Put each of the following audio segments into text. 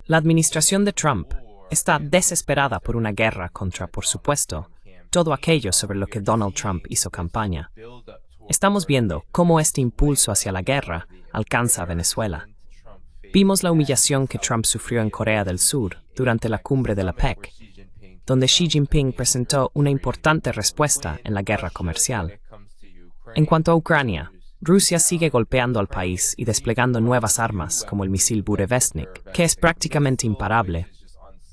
La administración de Trump está desesperada por una guerra contra, por supuesto, todo aquello sobre lo que Donald Trump hizo campaña. Estamos viendo cómo este impulso hacia la guerra alcanza a Venezuela. Vimos la humillación que Trump sufrió en Corea del Sur durante la cumbre de la PEC, donde Xi Jinping presentó una importante respuesta en la guerra comercial. En cuanto a Ucrania, Rusia sigue golpeando al país y desplegando nuevas armas como el misil Burevestnik, que es prácticamente imparable.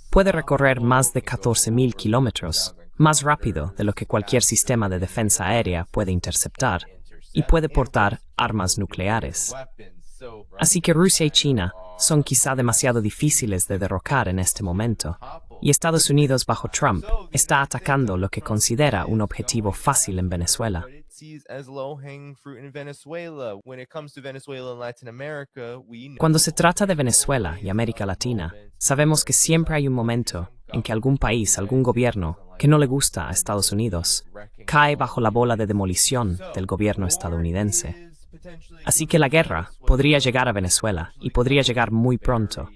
Puede recorrer más de 14.000 kilómetros, más rápido de lo que cualquier sistema de defensa aérea puede interceptar, y puede portar armas nucleares. Así que Rusia y China son quizá demasiado difíciles de derrocar en este momento, y Estados Unidos bajo Trump está atacando lo que considera un objetivo fácil en Venezuela. Cuando se trata de Venezuela y América Latina, sabemos que siempre hay un momento en que algún país, algún gobierno, que no le gusta a Estados Unidos, cae bajo la bola de demolición del gobierno estadounidense. Así que la guerra podría llegar a Venezuela y podría llegar muy pronto.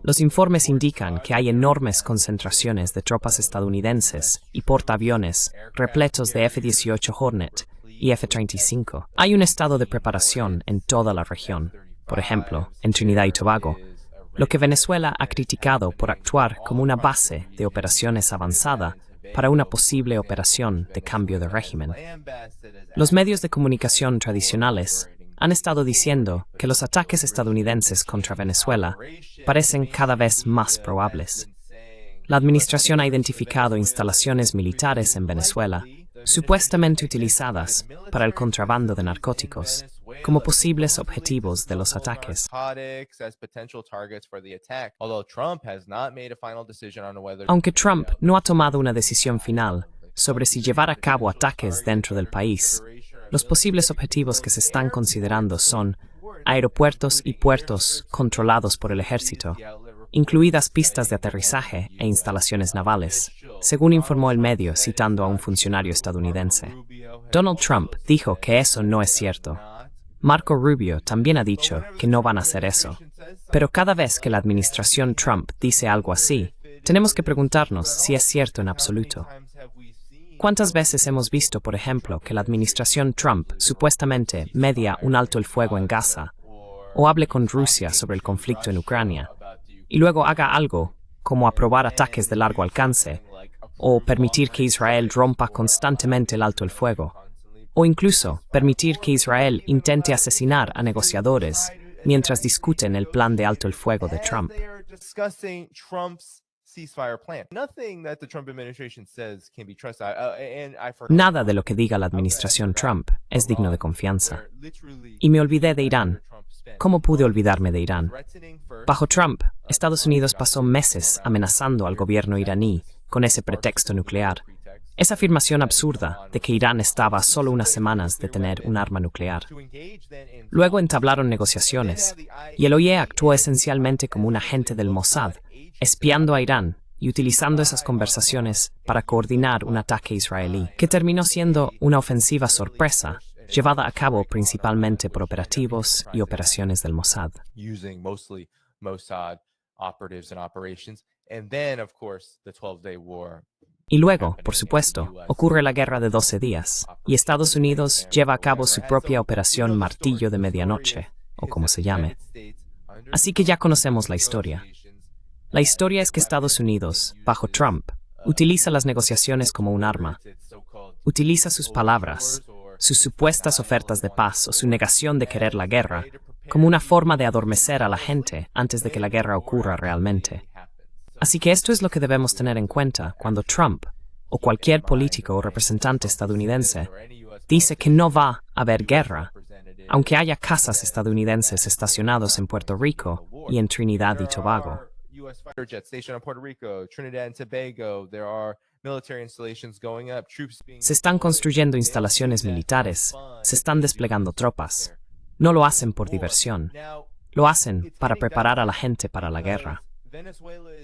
Los informes indican que hay enormes concentraciones de tropas estadounidenses y portaaviones repletos de F-18 Hornet y F-35. Hay un estado de preparación en toda la región, por ejemplo, en Trinidad y Tobago, lo que Venezuela ha criticado por actuar como una base de operaciones avanzada para una posible operación de cambio de régimen. Los medios de comunicación tradicionales han estado diciendo que los ataques estadounidenses contra Venezuela parecen cada vez más probables. La administración ha identificado instalaciones militares en Venezuela, supuestamente utilizadas para el contrabando de narcóticos, como posibles objetivos de los ataques. Aunque Trump no ha tomado una decisión final sobre si llevar a cabo ataques dentro del país, los posibles objetivos que se están considerando son aeropuertos y puertos controlados por el ejército, incluidas pistas de aterrizaje e instalaciones navales, según informó el medio citando a un funcionario estadounidense. Donald Trump dijo que eso no es cierto. Marco Rubio también ha dicho que no van a hacer eso. Pero cada vez que la administración Trump dice algo así, tenemos que preguntarnos si es cierto en absoluto. ¿Cuántas veces hemos visto, por ejemplo, que la administración Trump supuestamente media un alto el fuego en Gaza o hable con Rusia sobre el conflicto en Ucrania y luego haga algo como aprobar ataques de largo alcance o permitir que Israel rompa constantemente el alto el fuego o incluso permitir que Israel intente asesinar a negociadores mientras discuten el plan de alto el fuego de Trump? Nada de lo que diga la administración Trump es digno de confianza. Y me olvidé de Irán. ¿Cómo pude olvidarme de Irán? Bajo Trump, Estados Unidos pasó meses amenazando al gobierno iraní con ese pretexto nuclear. Esa afirmación absurda de que Irán estaba a solo unas semanas de tener un arma nuclear. Luego entablaron negociaciones, y el OIE actuó esencialmente como un agente del Mossad, espiando a Irán y utilizando esas conversaciones para coordinar un ataque israelí, que terminó siendo una ofensiva sorpresa, llevada a cabo principalmente por operativos y operaciones del Mossad. Y luego, por supuesto, ocurre la Guerra de 12 días, y Estados Unidos lleva a cabo su propia operación Martillo de Medianoche, o como se llame. Así que ya conocemos la historia. La historia es que Estados Unidos, bajo Trump, utiliza las negociaciones como un arma. Utiliza sus palabras, sus supuestas ofertas de paz o su negación de querer la guerra, como una forma de adormecer a la gente antes de que la guerra ocurra realmente. Así que esto es lo que debemos tener en cuenta cuando Trump, o cualquier político o representante estadounidense, dice que no va a haber guerra, aunque haya casas estadounidenses estacionados en Puerto Rico y en Trinidad y Tobago. Se están construyendo instalaciones militares, se están desplegando tropas. No lo hacen por diversión, lo hacen para preparar a la gente para la guerra.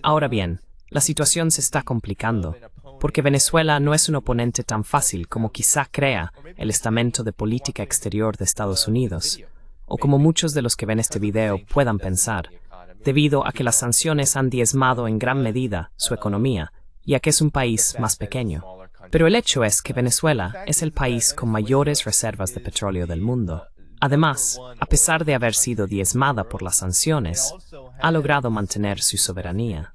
Ahora bien, la situación se está complicando, porque Venezuela no es un oponente tan fácil como quizá crea el estamento de política exterior de Estados Unidos, o como muchos de los que ven este video puedan pensar, debido a que las sanciones han diezmado en gran medida su economía, y a que es un país más pequeño. Pero el hecho es que Venezuela es el país con mayores reservas de petróleo del mundo. Además, a pesar de haber sido diezmada por las sanciones, ha logrado mantener su soberanía.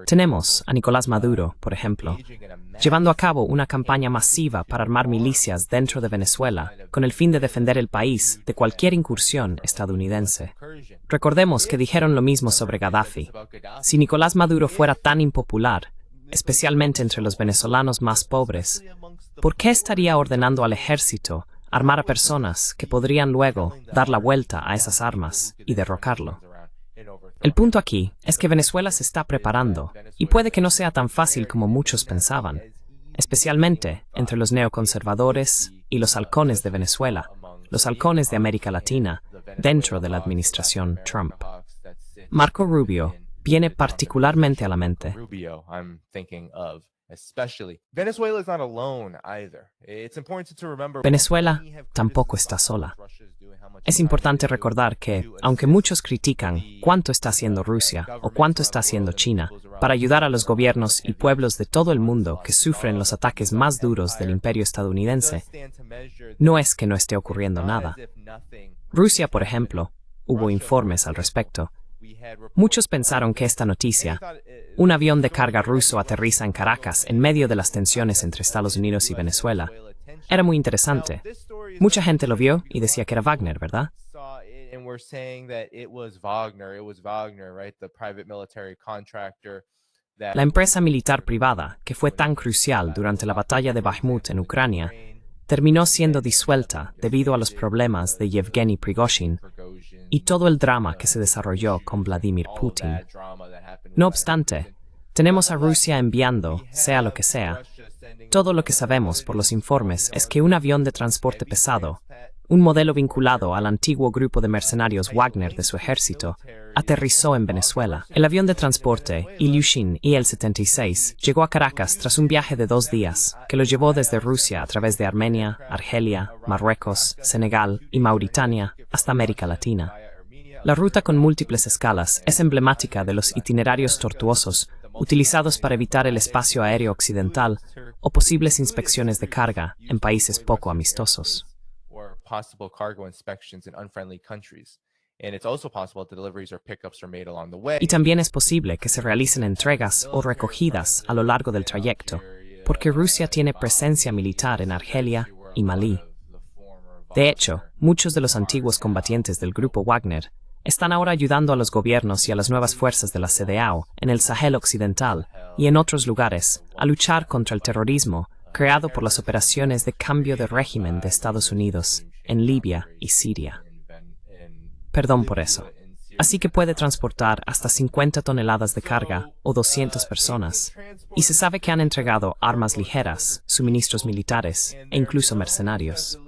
Tenemos a Nicolás Maduro, por ejemplo, llevando a cabo una campaña masiva para armar milicias dentro de Venezuela con el fin de defender el país de cualquier incursión estadounidense. Recordemos que dijeron lo mismo sobre Gaddafi. Si Nicolás Maduro fuera tan impopular, especialmente entre los venezolanos más pobres, ¿por qué estaría ordenando al ejército armar a personas que podrían luego dar la vuelta a esas armas y derrocarlo? El punto aquí es que Venezuela se está preparando, y puede que no sea tan fácil como muchos pensaban, especialmente entre los neoconservadores y los halcones de Venezuela, los halcones de América Latina, dentro de la administración Trump. Marco Rubio viene particularmente a la mente. Venezuela tampoco está sola. Es importante recordar que, aunque muchos critican cuánto está haciendo Rusia o cuánto está haciendo China para ayudar a los gobiernos y pueblos de todo el mundo que sufren los ataques más duros del imperio estadounidense, no es que no esté ocurriendo nada. Rusia, por ejemplo, hubo informes al respecto. Muchos pensaron que esta noticia, un avión de carga ruso aterriza en Caracas en medio de las tensiones entre Estados Unidos y Venezuela, era muy interesante. Mucha gente lo vio y decía que era Wagner, ¿verdad? La empresa militar privada, que fue tan crucial durante la batalla de Bakhmut en Ucrania, terminó siendo disuelta debido a los problemas de Yevgeny Prigozhin y todo el drama que se desarrolló con Vladimir Putin. No obstante, tenemos a Rusia enviando, sea lo que sea. Todo lo que sabemos por los informes es que un avión de transporte pesado, un modelo vinculado al antiguo grupo de mercenarios Wagner de su ejército, aterrizó en Venezuela. El avión de transporte Ilyushin Il-76 llegó a Caracas tras un viaje de 2 días, que lo llevó desde Rusia a través de Armenia, Argelia, Marruecos, Senegal y Mauritania hasta América Latina. La ruta con múltiples escalas es emblemática de los itinerarios tortuosos utilizados para evitar el espacio aéreo occidental o posibles inspecciones de carga en países poco amistosos. Y también es posible que se realicen entregas o recogidas a lo largo del trayecto, porque Rusia tiene presencia militar en Argelia y Malí. De hecho, muchos de los antiguos combatientes del grupo Wagner están ahora ayudando a los gobiernos y a las nuevas fuerzas de la CEDEAO en el Sahel occidental y en otros lugares a luchar contra el terrorismo creado por las operaciones de cambio de régimen de Estados Unidos en Libia y Siria. Perdón por eso. Así que puede transportar hasta 50 toneladas de carga o 200 personas, y se sabe que han entregado armas ligeras, suministros militares e incluso mercenarios.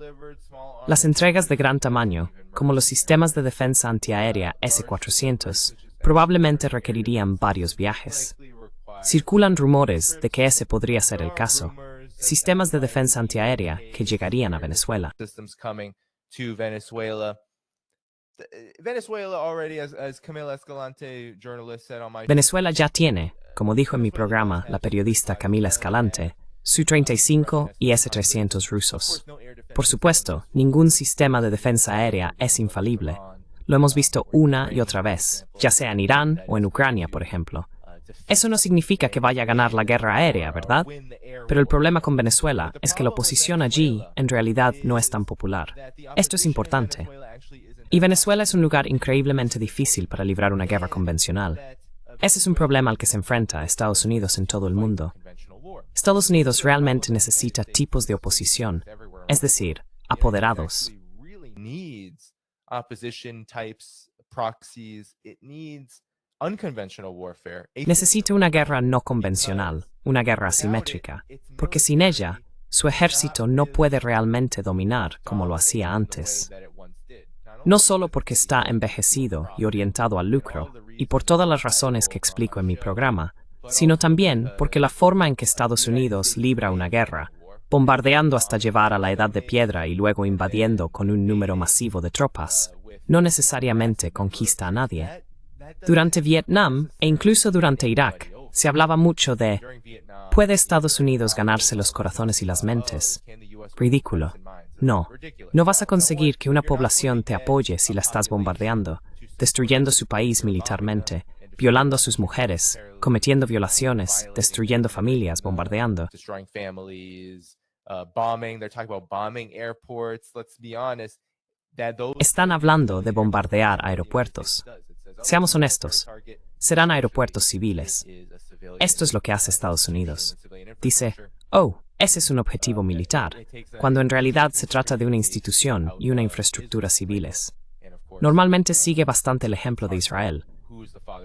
Las entregas de gran tamaño, como los sistemas de defensa antiaérea S-400, probablemente requerirían varios viajes. Circulan rumores de que ese podría ser el caso. Sistemas de defensa antiaérea que llegarían a Venezuela. Venezuela ya tiene, como dijo en mi programa la periodista Camila Escalante, Su-35 y S-300 rusos. Por supuesto, ningún sistema de defensa aérea es infalible. Lo hemos visto una y otra vez, ya sea en Irán o en Ucrania, por ejemplo. Eso no significa que vaya a ganar la guerra aérea, ¿verdad? Pero el problema con Venezuela es que la oposición allí en realidad no es tan popular. Esto es importante. Y Venezuela es un lugar increíblemente difícil para librar una guerra convencional. Ese es un problema al que se enfrenta Estados Unidos en todo el mundo. Estados Unidos realmente necesita tipos de oposición, es decir, apoderados. Necesita una guerra no convencional, una guerra asimétrica, porque sin ella, su ejército no puede realmente dominar como lo hacía antes. No solo porque está envejecido y orientado al lucro, y por todas las razones que explico en mi programa, sino también porque la forma en que Estados Unidos libra una guerra bombardeando hasta llevar a la Edad de Piedra y luego invadiendo con un número masivo de tropas, no necesariamente conquista a nadie. Durante Vietnam e incluso durante Irak, se hablaba mucho de ¿puede Estados Unidos ganarse los corazones y las mentes? Ridículo. No. No vas a conseguir que una población te apoye si la estás bombardeando, destruyendo su país militarmente, violando a sus mujeres, cometiendo violaciones, destruyendo familias, bombardeando. Están hablando de bombardear aeropuertos. Seamos honestos, serán aeropuertos civiles. Esto es lo que hace Estados Unidos. Dice, oh, ese es un objetivo militar, cuando en realidad se trata de una institución y una infraestructura civiles. Normalmente sigue bastante el ejemplo de Israel.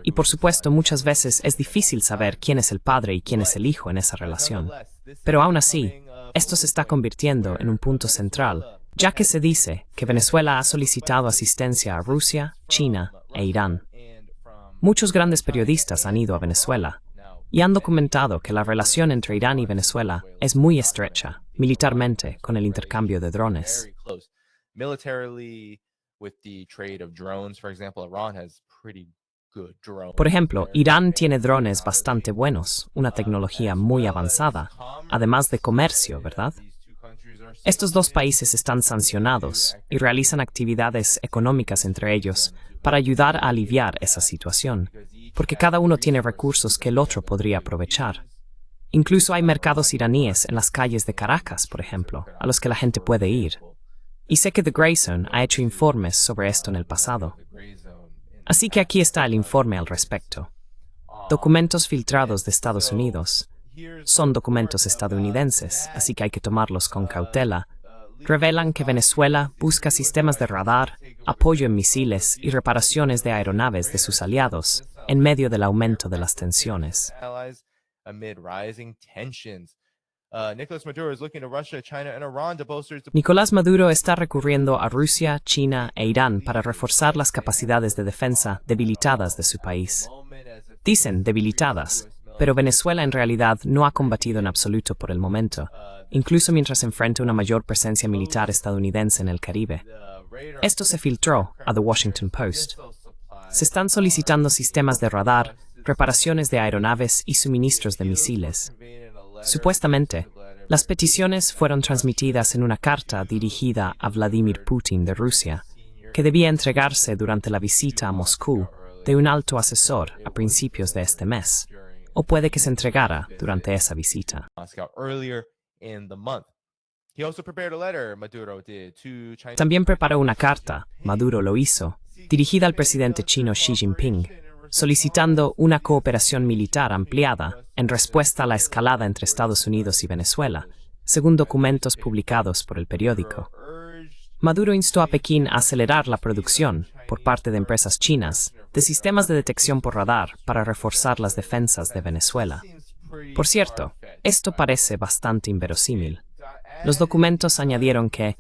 Y por supuesto, muchas veces es difícil saber quién es el padre y quién es el hijo en esa relación. Pero aún así, esto se está convirtiendo en un punto central, ya que se dice que Venezuela ha solicitado asistencia a Rusia, China e Irán. Muchos grandes periodistas han ido a Venezuela y han documentado que la relación entre Irán y Venezuela es muy estrecha, militarmente, con el intercambio de drones. Por ejemplo, Irán tiene drones bastante buenos, una tecnología muy avanzada, además de comercio, ¿verdad? Estos dos países están sancionados y realizan actividades económicas entre ellos para ayudar a aliviar esa situación, porque cada uno tiene recursos que el otro podría aprovechar. Incluso hay mercados iraníes en las calles de Caracas, por ejemplo, a los que la gente puede ir. Y sé que The Grey Zone ha hecho informes sobre esto en el pasado. Así que aquí está el informe al respecto. Documentos filtrados de Estados Unidos. Son documentos estadounidenses, así que hay que tomarlos con cautela. Revelan que Venezuela busca sistemas de radar, apoyo en misiles y reparaciones de aeronaves de sus aliados, en medio del aumento de las tensiones. Nicolás Maduro está recurriendo a Rusia, China e Irán para reforzar las capacidades de defensa debilitadas de su país. Dicen debilitadas, pero Venezuela en realidad no ha combatido en absoluto por el momento, incluso mientras enfrenta una mayor presencia militar estadounidense en el Caribe. Esto se filtró a The Washington Post. Se están solicitando sistemas de radar, reparaciones de aeronaves y suministros de misiles. Supuestamente, las peticiones fueron transmitidas en una carta dirigida a Vladimir Putin de Rusia, que debía entregarse durante la visita a Moscú de un alto asesor a principios de este mes, o puede que se entregara durante esa visita. También preparó una carta, Maduro lo hizo, dirigida al presidente chino Xi Jinping, solicitando una cooperación militar ampliada en respuesta a la escalada entre Estados Unidos y Venezuela, según documentos publicados por el periódico. Maduro instó a Pekín a acelerar la producción, por parte de empresas chinas, de sistemas de detección por radar para reforzar las defensas de Venezuela. Por cierto, esto parece bastante inverosímil. Los documentos añadieron que,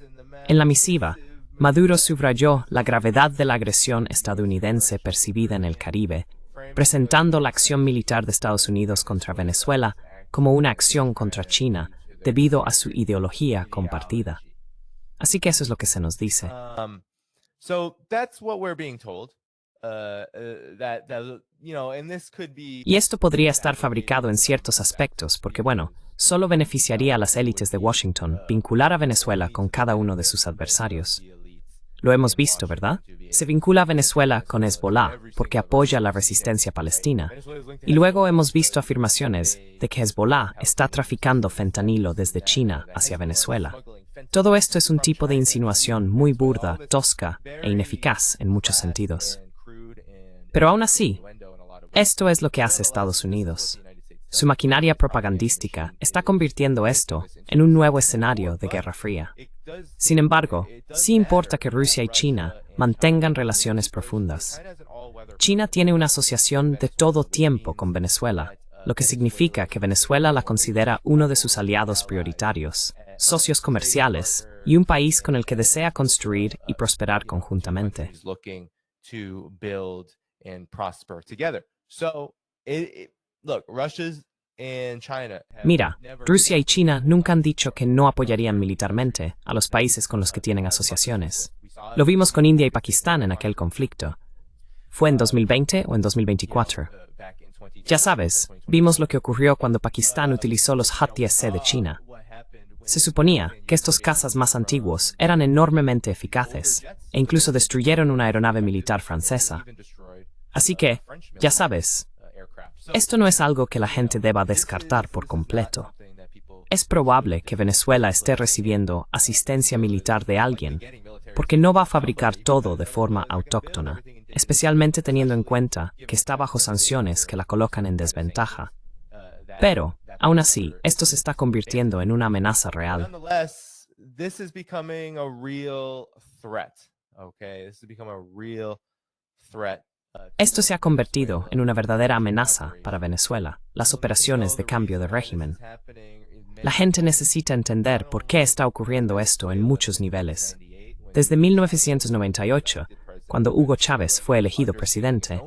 en la misiva, Maduro subrayó la gravedad de la agresión estadounidense percibida en el Caribe, presentando la acción militar de Estados Unidos contra Venezuela como una acción contra China debido a su ideología compartida. Así que eso es lo que se nos dice. Y esto podría estar fabricado en ciertos aspectos, porque bueno, solo beneficiaría a las élites de Washington vincular a Venezuela con cada uno de sus adversarios. Lo hemos visto, ¿verdad? Se vincula a Venezuela con Hezbollah porque apoya la resistencia palestina. Y luego hemos visto afirmaciones de que Hezbollah está traficando fentanilo desde China hacia Venezuela. Todo esto es un tipo de insinuación muy burda, tosca e ineficaz en muchos sentidos. Pero aún así, esto es lo que hace Estados Unidos. Su maquinaria propagandística está convirtiendo esto en un nuevo escenario de Guerra Fría. Sin embargo, sí importa que Rusia y China mantengan relaciones profundas. China tiene una asociación de todo tiempo con Venezuela, lo que significa que Venezuela la considera uno de sus aliados prioritarios, socios comerciales y un país con el que desea construir y prosperar conjuntamente. Mira, Rusia y China nunca han dicho que no apoyarían militarmente a los países con los que tienen asociaciones. Lo vimos con India y Pakistán en aquel conflicto. ¿Fue en 2020 o en 2024? Ya sabes, vimos lo que ocurrió cuando Pakistán utilizó los HAT-10C de China. Se suponía que estos cazas más antiguos eran enormemente eficaces e incluso destruyeron una aeronave militar francesa. Así que, ya sabes, esto no es algo que la gente deba descartar por completo. Es probable que Venezuela esté recibiendo asistencia militar de alguien, porque no va a fabricar todo de forma autóctona, especialmente teniendo en cuenta que está bajo sanciones que la colocan en desventaja. Pero, aún así, esto se está convirtiendo en una amenaza real. Esto se ha convertido en una verdadera amenaza para Venezuela, las operaciones de cambio de régimen. La gente necesita entender por qué está ocurriendo esto en muchos niveles. Desde 1998, cuando Hugo Chávez fue elegido presidente,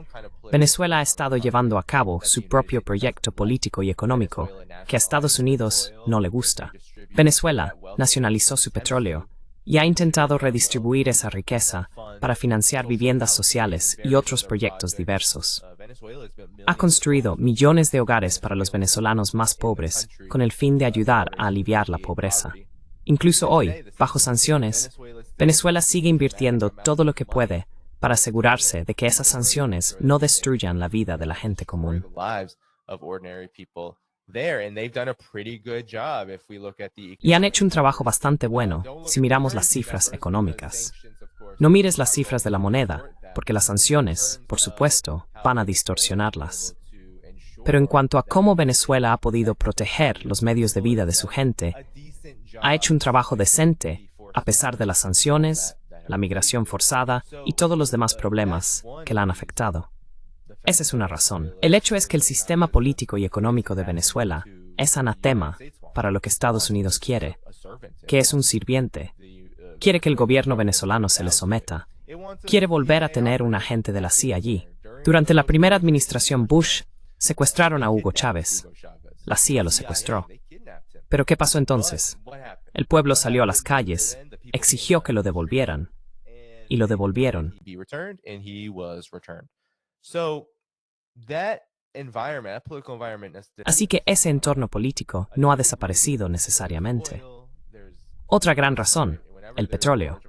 Venezuela ha estado llevando a cabo su propio proyecto político y económico, que a Estados Unidos no le gusta. Venezuela nacionalizó su petróleo y ha intentado redistribuir esa riqueza para financiar viviendas sociales y otros proyectos diversos. Ha construido millones de hogares para los venezolanos más pobres con el fin de ayudar a aliviar la pobreza. Incluso hoy, bajo sanciones, Venezuela sigue invirtiendo todo lo que puede para asegurarse de que esas sanciones no destruyan la vida de la gente común. Y han hecho un trabajo bastante bueno si miramos las cifras económicas. No mires las cifras de la moneda, porque las sanciones, por supuesto, van a distorsionarlas. Pero en cuanto a cómo Venezuela ha podido proteger los medios de vida de su gente, ha hecho un trabajo decente a pesar de las sanciones, la migración forzada y todos los demás problemas que la han afectado. Esa es una razón. El hecho es que el sistema político y económico de Venezuela es anatema para lo que Estados Unidos quiere, que es un sirviente. Quiere que el gobierno venezolano se le someta. Quiere volver a tener un agente de la CIA allí. Durante la primera administración Bush, secuestraron a Hugo Chávez. La CIA lo secuestró. ¿Pero qué pasó entonces? El pueblo salió a las calles, exigió que lo devolvieran, y lo devolvieron. Así que ese entorno político no ha desaparecido necesariamente. Otra gran razón, el petróleo.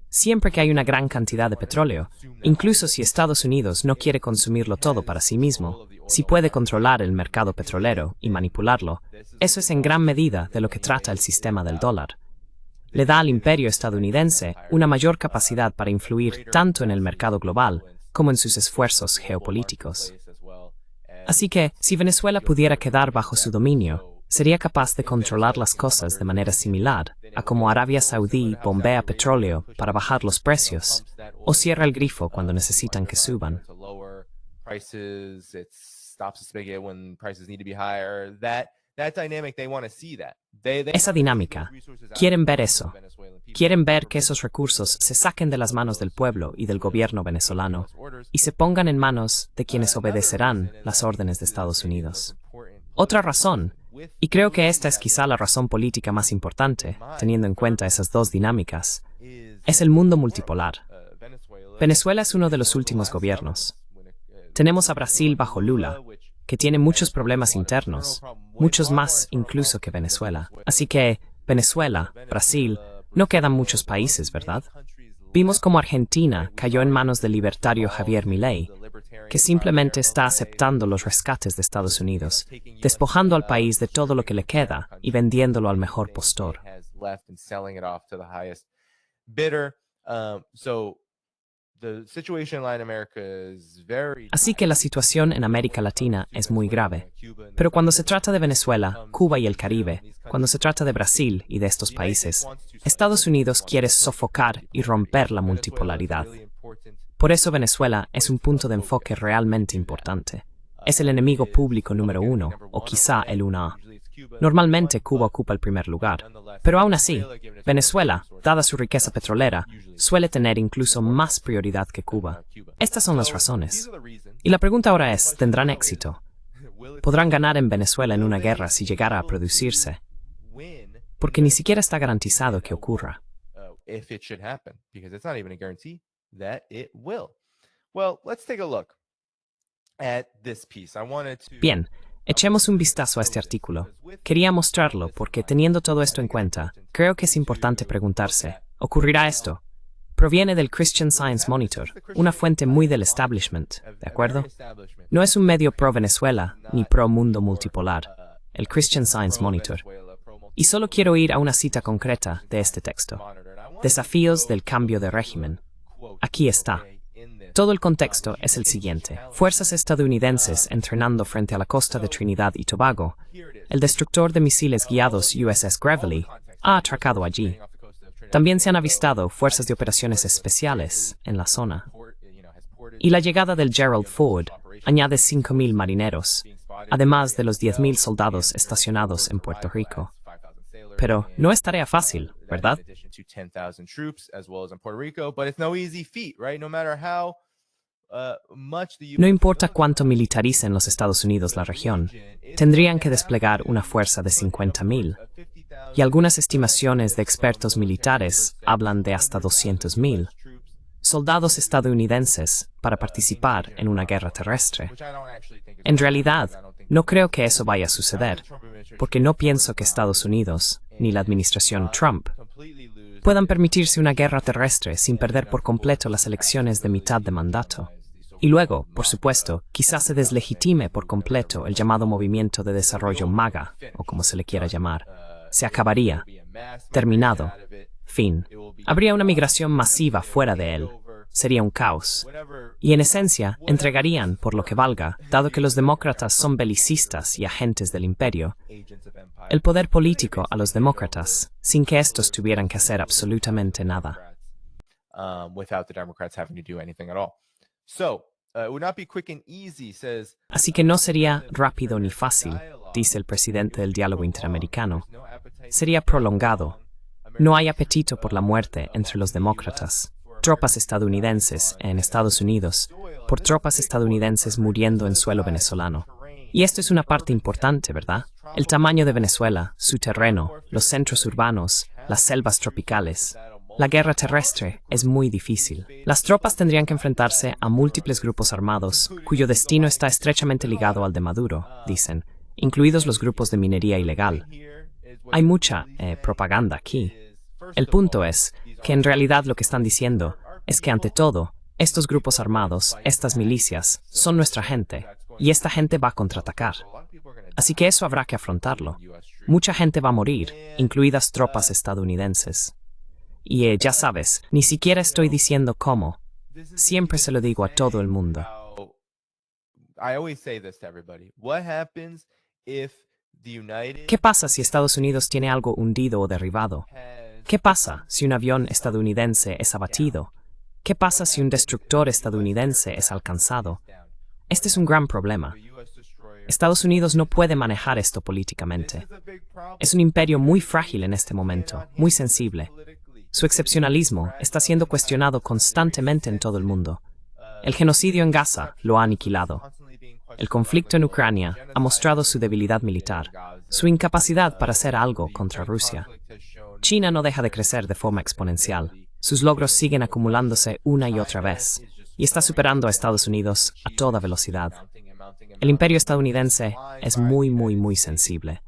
Siempre que hay una gran cantidad de petróleo, incluso si Estados Unidos no quiere consumirlo todo para sí mismo, si puede controlar el mercado petrolero y manipularlo, eso es en gran medida de lo que trata el sistema del dólar. Le da al imperio estadounidense una mayor capacidad para influir tanto en el mercado global como en sus esfuerzos geopolíticos. Así que, si Venezuela pudiera quedar bajo su dominio, sería capaz de controlar las cosas de manera similar a como Arabia Saudí bombea petróleo para bajar los precios o cierra el grifo cuando necesitan que suban. Esa dinámica, quieren ver eso. Quieren ver que esos recursos se saquen de las manos del pueblo y del gobierno venezolano y se pongan en manos de quienes obedecerán las órdenes de Estados Unidos. Otra razón, y creo que esta es quizá la razón política más importante, teniendo en cuenta esas dos dinámicas, es el mundo multipolar. Venezuela es uno de los últimos gobiernos. Tenemos a Brasil bajo Lula, que tiene muchos problemas internos, muchos más incluso que Venezuela. Así que, Venezuela, Brasil, no quedan muchos países, ¿verdad? Vimos cómo Argentina cayó en manos del libertario Javier Milei, que simplemente está aceptando los rescates de Estados Unidos, despojando al país de todo lo que le queda y vendiéndolo al mejor postor. Así que la situación en América Latina es muy grave. Pero cuando se trata de Venezuela, Cuba y el Caribe, cuando se trata de Brasil y de estos países, Estados Unidos quiere sofocar y romper la multipolaridad. Por eso Venezuela es un punto de enfoque realmente importante. Es el enemigo público número 1, o quizá el 1A. Normalmente Cuba ocupa el primer lugar, pero aún así, Venezuela, dada su riqueza petrolera, suele tener incluso más prioridad que Cuba. Estas son las razones. Y la pregunta ahora es, ¿tendrán éxito? podrán ganar en Venezuela en una guerra si llegara a producirse, porque ni siquiera está garantizado que ocurra. Bien, echemos un vistazo a este artículo. Quería mostrarlo porque, teniendo todo esto en cuenta, creo que es importante preguntarse, ¿ocurrirá esto? Proviene del Christian Science Monitor, una fuente muy del establishment, ¿de acuerdo? No es un medio pro-Venezuela ni pro-mundo multipolar, el Christian Science Monitor. Y solo quiero ir a una cita concreta de este texto. Desafíos del cambio de régimen. Aquí está. Todo el contexto es el siguiente. Fuerzas estadounidenses entrenando frente a la costa de Trinidad y Tobago. El destructor de misiles guiados USS Gravely ha atracado allí. También se han avistado fuerzas de operaciones especiales en la zona. Y la llegada del Gerald Ford añade 5,000 marineros, además de los 10,000 soldados estacionados en Puerto Rico. Pero no es tarea fácil, ¿verdad? No importa cuánto militaricen los Estados Unidos la región, tendrían que desplegar una fuerza de 50,000. Y algunas estimaciones de expertos militares hablan de hasta 200,000 soldados estadounidenses para participar en una guerra terrestre. En realidad, no creo que eso vaya a suceder, porque no pienso que Estados Unidos, ni la administración Trump, puedan permitirse una guerra terrestre sin perder por completo las elecciones de mitad de mandato. Y luego, por supuesto, quizás se deslegitime por completo el llamado Movimiento de Desarrollo MAGA, o como se le quiera llamar. Se acabaría. Terminado. Fin. Habría una migración masiva fuera de él. Sería un caos. Y en esencia, entregarían, por lo que valga, dado que los demócratas son belicistas y agentes del imperio, el poder político a los demócratas, sin que estos tuvieran que hacer absolutamente nada. Así que no sería rápido ni fácil, dice el presidente del Diálogo Interamericano. Sería prolongado. No hay apetito por la muerte entre los demócratas. Tropas estadounidenses en Estados Unidos, por tropas estadounidenses muriendo en suelo venezolano. Y esto es una parte importante, ¿verdad? El tamaño de Venezuela, su terreno, los centros urbanos, las selvas tropicales. La guerra terrestre es muy difícil. Las tropas tendrían que enfrentarse a múltiples grupos armados, cuyo destino está estrechamente ligado al de Maduro, dicen, incluidos los grupos de minería ilegal. Hay mucha propaganda aquí. El punto es que en realidad lo que están diciendo es que ante todo, estos grupos armados, estas milicias, son nuestra gente, y esta gente va a contraatacar. Así que eso habrá que afrontarlo. Mucha gente va a morir, incluidas tropas estadounidenses. Y ya sabes, ni siquiera estoy diciendo cómo. Siempre se lo digo a todo el mundo. ¿Qué pasa si Estados Unidos tiene algo hundido o derribado? ¿Qué pasa si un avión estadounidense es abatido? ¿Qué pasa si un destructor estadounidense es alcanzado? Este es un gran problema. Estados Unidos no puede manejar esto políticamente. Es un imperio muy frágil en este momento, muy sensible. Su excepcionalismo está siendo cuestionado constantemente en todo el mundo. El genocidio en Gaza lo ha aniquilado. El conflicto en Ucrania ha mostrado su debilidad militar, su incapacidad para hacer algo contra Rusia. China no deja de crecer de forma exponencial. Sus logros siguen acumulándose una y otra vez, y está superando a Estados Unidos a toda velocidad. El imperio estadounidense es muy, muy, muy sensible.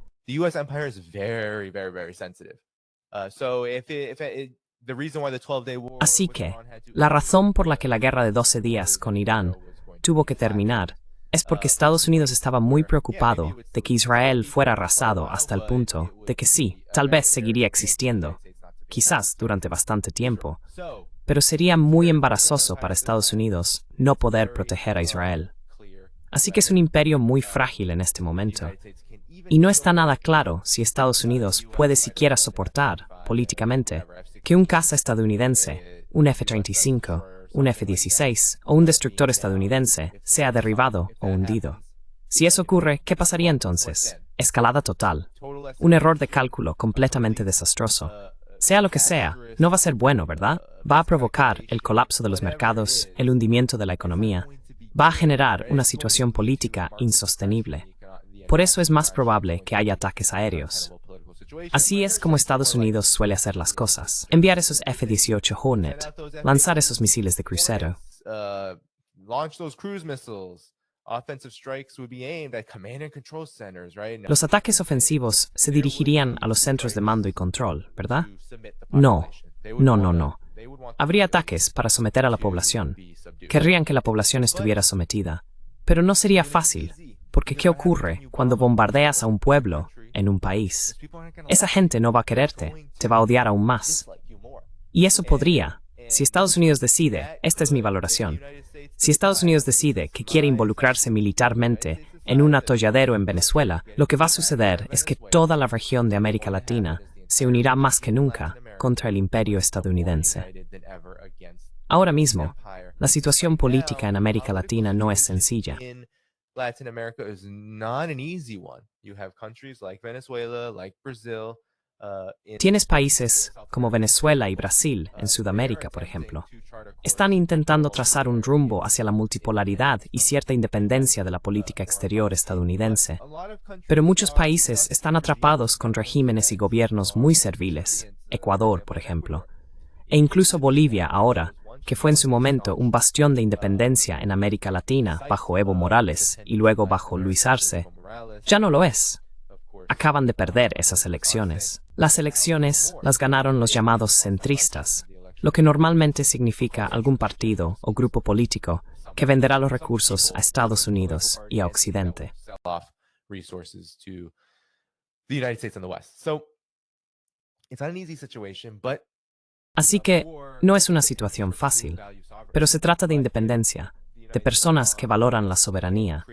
Así que, la razón por la que la guerra de 12 días con Irán tuvo que terminar es porque Estados Unidos estaba muy preocupado de que Israel fuera arrasado hasta el punto de que sí, tal vez seguiría existiendo, quizás durante bastante tiempo, pero sería muy embarazoso para Estados Unidos no poder proteger a Israel. Así que es un imperio muy frágil en este momento. Y no está nada claro si Estados Unidos puede siquiera soportar, políticamente, que un caza estadounidense, un F-35, un F-16 o un destructor estadounidense sea derribado o hundido. Si eso ocurre, ¿qué pasaría entonces? Escalada total. Un error de cálculo completamente desastroso. Sea lo que sea, no va a ser bueno, ¿verdad? Va a provocar el colapso de los mercados, el hundimiento de la economía. Va a generar una situación política insostenible. Por eso es más probable que haya ataques aéreos. Así es como Estados Unidos suele hacer las cosas. Enviar esos F-18 Hornet, lanzar esos misiles de crucero. Los ataques ofensivos se dirigirían a los centros de mando y control, ¿verdad? No, no, no, no. Habría ataques para someter a la población. Querrían que la población estuviera sometida. Pero no sería fácil, porque ¿qué ocurre cuando bombardeas a un pueblo en un país? Esa gente no va a quererte, te va a odiar aún más. Y eso podría, si Estados Unidos decide, esta es mi valoración, si Estados Unidos decide que quiere involucrarse militarmente en un atolladero en Venezuela, lo que va a suceder es que toda la región de América Latina se unirá más que nunca contra el imperio estadounidense. Ahora mismo, la situación política en América Latina no es sencilla. Tienes países como Venezuela y Brasil en Sudamérica, por ejemplo. Están intentando trazar un rumbo hacia la multipolaridad y cierta independencia de la política exterior estadounidense. Pero muchos países están atrapados con regímenes y gobiernos muy serviles, Ecuador, por ejemplo, e incluso Bolivia ahora, que fue en su momento un bastión de independencia en América Latina bajo Evo Morales y luego bajo Luis Arce, ya no lo es. Acaban de perder esas elecciones. Las elecciones las ganaron los llamados centristas, lo que normalmente significa algún partido o grupo político que venderá los recursos a Estados Unidos y a Occidente. Así que no es una situación fácil, pero se trata de independencia, de personas que valoran la soberanía.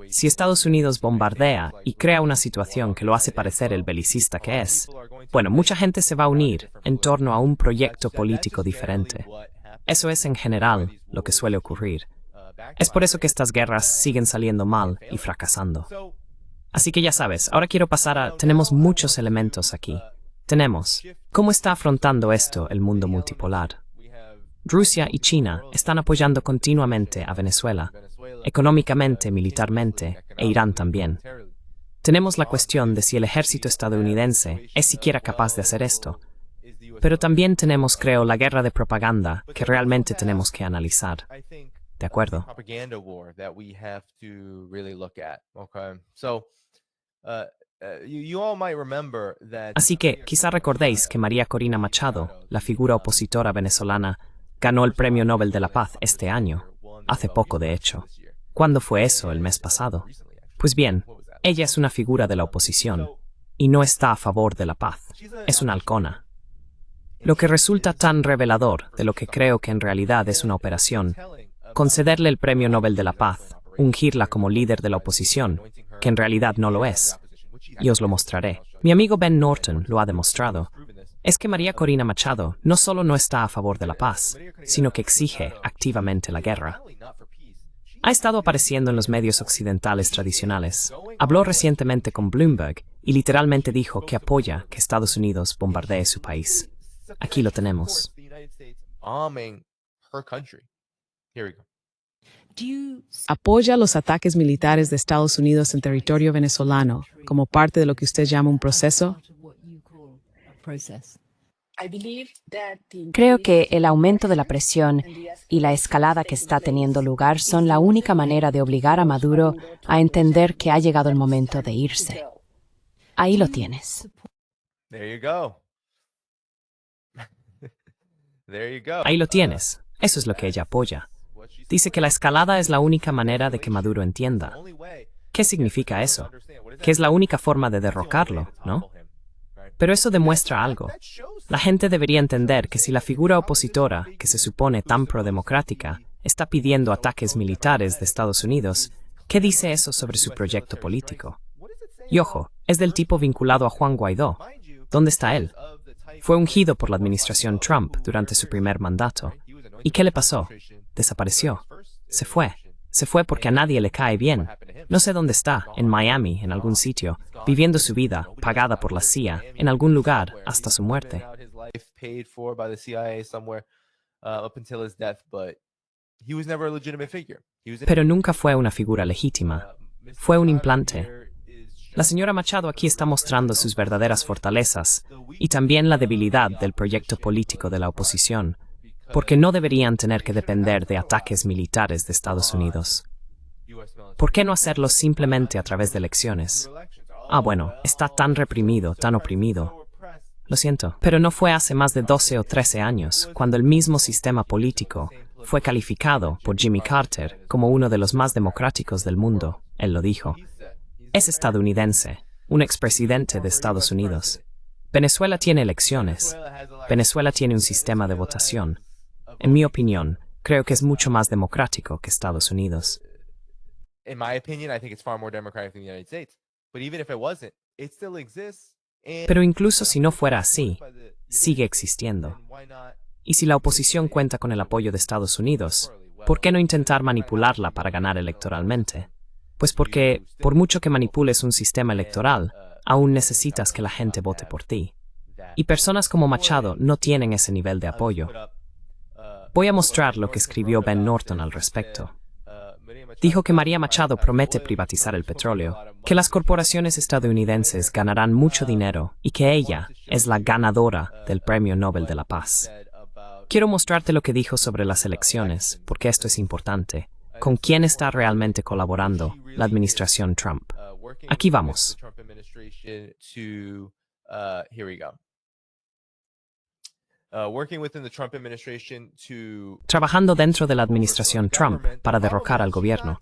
Si Estados Unidos bombardea y crea una situación que lo hace parecer el belicista que es, bueno, mucha gente se va a unir en torno a un proyecto político diferente. Eso es en general lo que suele ocurrir. Es por eso que estas guerras siguen saliendo mal y fracasando. Así que ya sabes, ahora quiero pasar a... Tenemos muchos elementos aquí. Tenemos, ¿cómo está afrontando esto el mundo multipolar? Rusia y China están apoyando continuamente a Venezuela, económicamente, militarmente, e Irán también. Tenemos la cuestión de si el ejército estadounidense es siquiera capaz de hacer esto. Pero también tenemos, creo, la guerra de propaganda que realmente tenemos que analizar. ¿De acuerdo? Así que quizá recordéis que María Corina Machado, la figura opositora venezolana, ganó el Premio Nobel de la Paz este año, hace poco de hecho. ¿Cuándo fue eso? ¿El mes pasado? Pues bien, ella es una figura de la oposición, y no está a favor de la paz. Es una halcona. Lo que resulta tan revelador de lo que creo que en realidad es una operación, concederle el Premio Nobel de la Paz, ungirla como líder de la oposición, que en realidad no lo es. Y os lo mostraré. Mi amigo Ben Norton lo ha demostrado. Es que María Corina Machado no solo no está a favor de la paz, sino que exige activamente la guerra. Ha estado apareciendo en los medios occidentales tradicionales. Habló recientemente con Bloomberg y literalmente dijo que apoya que Estados Unidos bombardee su país. Aquí lo tenemos. ¿Apoya los ataques militares de Estados Unidos en territorio venezolano como parte de lo que usted llama un proceso? Creo que el aumento de la presión y la escalada que está teniendo lugar son la única manera de obligar a Maduro a entender que ha llegado el momento de irse. Ahí lo tienes. Ahí lo tienes. Eso es lo que ella apoya. Dice que la escalada es la única manera de que Maduro entienda. ¿Qué significa eso? Que es la única forma de derrocarlo, ¿no? Pero eso demuestra algo. La gente debería entender que si la figura opositora, que se supone tan prodemocrática, está pidiendo ataques militares de Estados Unidos, ¿qué dice eso sobre su proyecto político? Y ojo, es del tipo vinculado a Juan Guaidó. ¿Dónde está él? Fue ungido por la administración Trump durante su primer mandato. ¿Y qué le pasó? Desapareció. Se fue. Se fue porque a nadie le cae bien. No sé dónde está, en Miami, en algún sitio, viviendo su vida, pagada por la CIA, en algún lugar, hasta su muerte. Pero nunca fue una figura legítima. Fue un implante. La señora Machado aquí está mostrando sus verdaderas fortalezas y también la debilidad del proyecto político de la oposición, porque no deberían tener que depender de ataques militares de Estados Unidos. ¿Por qué no hacerlo simplemente a través de elecciones? Bueno, está tan reprimido, tan oprimido. Lo siento, pero no fue hace más de 12 o 13 años, cuando el mismo sistema político fue calificado por Jimmy Carter como uno de los más democráticos del mundo. Él lo dijo. Es estadounidense, un expresidente de Estados Unidos. Venezuela tiene elecciones. Venezuela tiene un sistema de votación. En mi opinión, creo que es mucho más democrático que Estados Unidos. In my opinion, I think it's far more democratic than the United States. But even if it wasn't, it still exists. Pero incluso si no fuera así, sigue existiendo. Y si la oposición cuenta con el apoyo de Estados Unidos, ¿por qué no intentar manipularla para ganar electoralmente? Pues porque, por mucho que manipules un sistema electoral, aún necesitas que la gente vote por ti. Y personas como Machado no tienen ese nivel de apoyo. Voy a mostrar lo que escribió Ben Norton al respecto. Dijo que María Machado promete privatizar el petróleo, que las corporaciones estadounidenses ganarán mucho dinero y que ella es la ganadora del Premio Nobel de la Paz. Quiero mostrarte lo que dijo sobre las elecciones, porque esto es importante. ¿Con quién está realmente colaborando la administración Trump? Aquí vamos. Trabajando dentro de la administración Trump para derrocar al gobierno.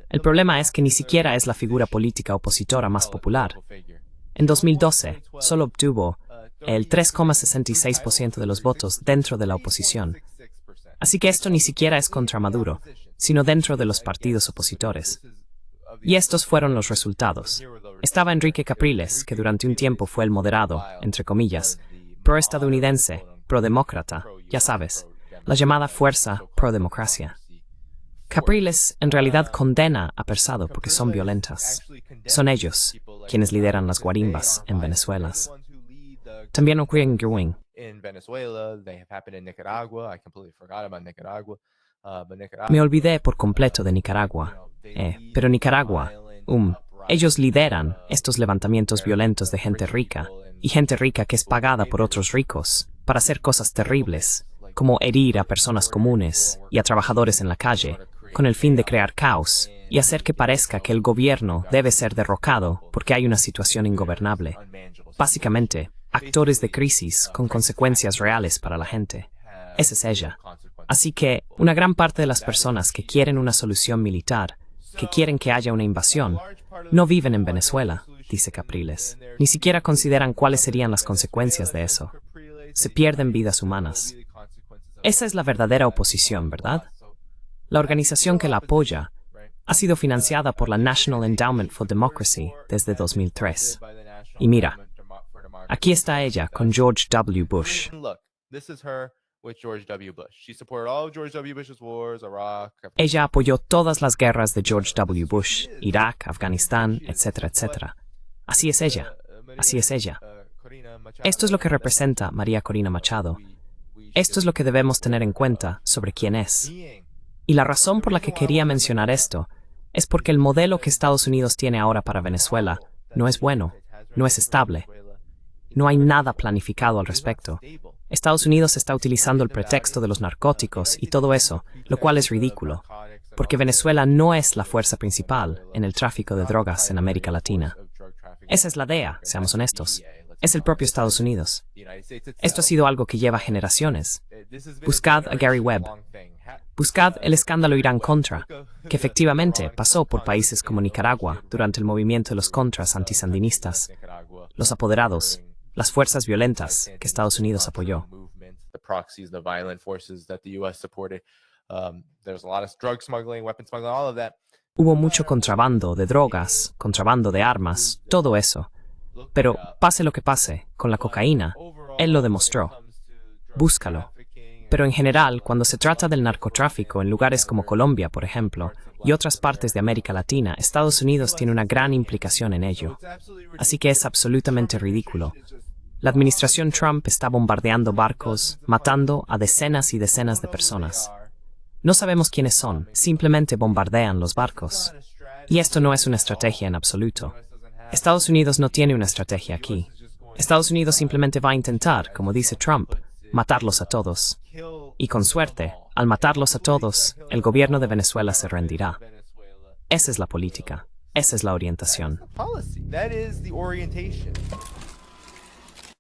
El problema es que ni siquiera es la figura política opositora más popular. En 2012, solo obtuvo el 3,66% de los votos dentro de la oposición. Así que esto ni siquiera es contra Maduro, sino dentro de los partidos opositores. Y estos fueron los resultados. Estaba Enrique Capriles, que durante un tiempo fue el moderado, entre comillas, pro-estadounidense, pro-demócrata, ya sabes, la llamada fuerza pro-democracia. Capriles en realidad condena a Persado porque son violentas. Son ellos quienes lideran las guarimbas en Venezuela. También ocurre en Guiwing. Me olvidé por completo de Nicaragua. Pero Nicaragua, ellos lideran estos levantamientos violentos de gente rica, y gente rica que es pagada por otros ricos para hacer cosas terribles, como herir a personas comunes y a trabajadores en la calle, con el fin de crear caos y hacer que parezca que el gobierno debe ser derrocado porque hay una situación ingobernable. Básicamente, actores de crisis con consecuencias reales para la gente. Esa es ella. Así que, una gran parte de las personas que quieren una solución militar, que quieren que haya una invasión, no viven en Venezuela, dice Capriles. Ni siquiera consideran cuáles serían las consecuencias de eso. Se pierden vidas humanas. Esa es la verdadera oposición, ¿verdad? La organización que la apoya ha sido financiada por la National Endowment for Democracy desde 2003. Y mira, aquí está ella con George W. Bush. Ella apoyó todas las guerras de George W. Bush, Irak, Afganistán, etcétera, etcétera. Así es ella. Así es ella. Esto es lo que representa María Corina Machado. Esto es lo que debemos tener en cuenta sobre quién es. Y la razón por la que quería mencionar esto es porque el modelo que Estados Unidos tiene ahora para Venezuela no es bueno, no es estable. No hay nada planificado al respecto. Estados Unidos está utilizando el pretexto de los narcóticos y todo eso, lo cual es ridículo, porque Venezuela no es la fuerza principal en el tráfico de drogas en América Latina. Esa es la DEA, seamos honestos. Es el propio Estados Unidos. Esto ha sido algo que lleva generaciones. Buscad a Gary Webb. Buscad el escándalo Irán-Contra, que efectivamente pasó por países como Nicaragua durante el movimiento de los Contras antisandinistas, los apoderados, las fuerzas violentas que Estados Unidos apoyó. Hubo mucho contrabando de drogas, contrabando de armas, todo eso. Pero pase lo que pase, con la cocaína, él lo demostró. Búscalo. Pero en general, cuando se trata del narcotráfico en lugares como Colombia, por ejemplo, y otras partes de América Latina, Estados Unidos tiene una gran implicación en ello. Así que es absolutamente ridículo. La administración Trump está bombardeando barcos, matando a decenas y decenas de personas. No sabemos quiénes son, simplemente bombardean los barcos. Y esto no es una estrategia en absoluto. Estados Unidos no tiene una estrategia aquí. Estados Unidos simplemente va a intentar, como dice Trump, matarlos a todos. Y con suerte, al matarlos a todos, el gobierno de Venezuela se rendirá. Esa es la política. Esa es la orientación. Policy. That is the orientation.